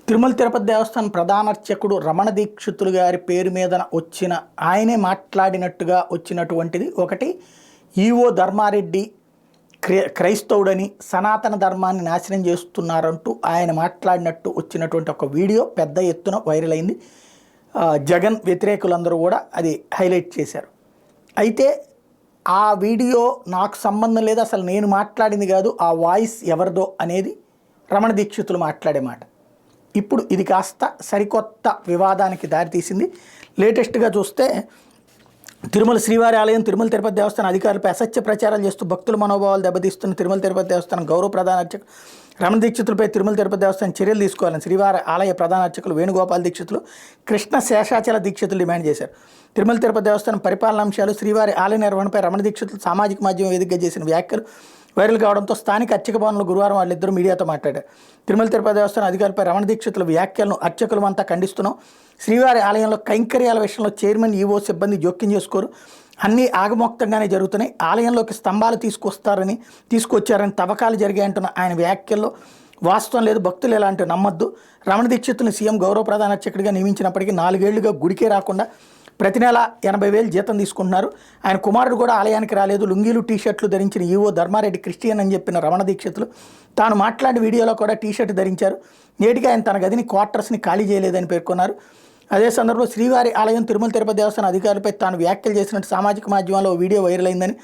తిరుమల తిరుపతి దేవస్థానం ప్రధాన అర్చకుడు రమణ దీక్షితులు గారి పేరు మీద వచ్చిన ఆయనే మాట్లాడినట్టుగా వచ్చినటువంటిది ఒకటి. ఈవో ధర్మారెడ్డి క్రైస్తవుడని సనాతన ధర్మాన్ని నాశనం చేస్తున్నారంటూ ఆయన మాట్లాడినట్టు వచ్చినటువంటి ఒక వీడియో పెద్ద ఎత్తున వైరల్ అయింది. జగన్ వ్యతిరేకులందరూ కూడా అది హైలైట్ చేశారు. అయితే ఆ వీడియో నాకు సంబంధం లేదు, అసలు నేను మాట్లాడింది కాదు, ఆ వాయిస్ ఎవరిదో అనేది రమణ దీక్షితులు మాట్లాడే మాట. ఇప్పుడు ఇది కాస్త సరికొత్త వివాదానికి దారితీసింది. లేటెస్ట్గా చూస్తే తిరుమల శ్రీవారి ఆలయం తిరుమల తిరుపతి దేవస్థానం అధికారులపై అసత్య ప్రచారాలు చేస్తూ భక్తుల మనోభావాలు దెబ్బతీస్తున్న తిరుమల తిరుపతి దేవస్థానం గౌరవ ప్రధాన అర్చకులు రమణ దీక్షితులపై తిరుమల తిరుపతి దేవస్థానం చర్యలు తీసుకోవాలని శ్రీవారి ఆలయ ప్రధాన అర్చకులు వేణుగోపాల్ దీక్షితులు, కృష్ణ శేషాచల దీక్షితులు డిమాండ్ చేశారు. తిరుమల తిరుపతి దేవస్థానం పరిపాలన అంశాలు, శ్రీవారి ఆలయ నిర్వహణపై రమణ దీక్షితులు సామాజిక మాధ్యమం వేదికగా చేసిన వ్యాఖ్యలు వైరల్ కావడంతో స్థానిక అర్చక భవనంలో గురువారం వాళ్ళిద్దరూ మీడియాతో మాట్లాడారు. తిరుమల తిరుపతి దేవస్థానం అధికారులపై రమణ దీక్షితుల వ్యాఖ్యలను అర్చకులమంతా ఖండిస్తున్నాం. శ్రీవారి ఆలయంలో కైంకర్యాల విషయంలో చైర్మన్, ఈవో సిబ్బంది జోక్యం చేసుకోరు, అన్నీ ఆగమోక్తంగానే జరుగుతున్నాయి. ఆలయంలోకి స్తంభాలు తీసుకొచ్చారని తవ్వకాలు జరిగాయంటున్న ఆయన వ్యాఖ్యల్లో వాస్తవం లేదు, భక్తులు ఎలాంటి నమ్మద్దు. రమణ దీక్షితులను సీఎం గౌరవ ప్రధాన అర్చకుడిగా నియమించినప్పటికీ 4 ఏళ్లుగా గుడికే రాకుండా ప్రతి నెల 80,000 జీతం తీసుకుంటున్నారు. ఆయన కుమారుడు కూడా ఆలయానికి రాలేదు. లుంగీలు, టీషర్ట్లు ధరించిన ఈవో ధర్మారెడ్డి క్రిస్టియన్ అని చెప్పిన రమణ దీక్షితులు తాను మాట్లాడిన వీడియోలో కూడా టీషర్ట్ ధరించారు. నేటికి ఆయన తన గదిని క్వార్టర్స్ని ఖాళీ చేయలేదని పేర్కొన్నారు. అదే సందర్భంలో శ్రీవారి ఆలయం తిరుమల తిరుపతి దేవస్థానం అధికారులపై తాను వ్యాఖ్యలు చేసినట్టు సామాజిక మాధ్యమాల్లో వీడియో వైరల్ అయిందని,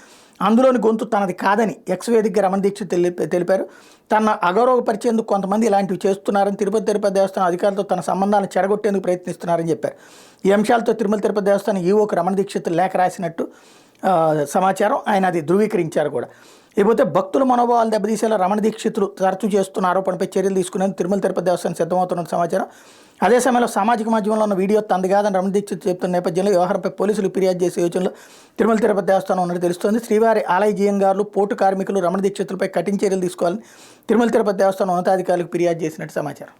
అందులోని గొంతు తనది కాదని ఎక్స్ వేదికగా రమణ దీక్షిత్ తెలిపారు. తన అగౌరవపరిచేందుకు కొంతమంది ఇలాంటివి చేస్తున్నారని, తిరుపతి దేవస్థానం అధికారులతో తన సంబంధాలను చెడగొట్టేందుకు ప్రయత్నిస్తున్నారని చెప్పారు. ఈ అంశాలతో తిరుమల తిరుపతి దేవస్థానం ఈవోకు రమణ దీక్షిత్ లేఖ రాసినట్టు సమాచారం. ఆయన అది ధృవీకరించారు కూడా. లేకపోతే భక్తుల మనోభావాలు దెబ్బతీసేలా రమణ దీక్షితులు తరచూ చేస్తున్న ఆరోపణపై చర్యలు తీసుకునేందుకు తిరుమల తిరుపతి దేవస్థానం సిద్ధమవుతున్న సమాచారం. అదే సమయంలో సామాజిక మాధ్యమంలో ఉన్న వీడియో తంది కాదని రమణ దీక్షిత్ చెబుతున్న నేపథ్యంలో వ్యవహారంపై పోలీసులు ఫిర్యాదు చేసే యోచనలో తిరుమల తిరుపతి దేవస్థానం ఉన్నట్టు తెలుస్తోంది. శ్రీవారి ఆలయ జీఎంగారులు, పోర్టు కార్మికులు రమణ దీక్షితులపై కఠిన చర్యలు తీసుకోవాలని తిరుమల తిరుపతి దేవస్థానం ఉన్నతాధికారులకు ఫిర్యాదు చేసినట్టు సమాచారం.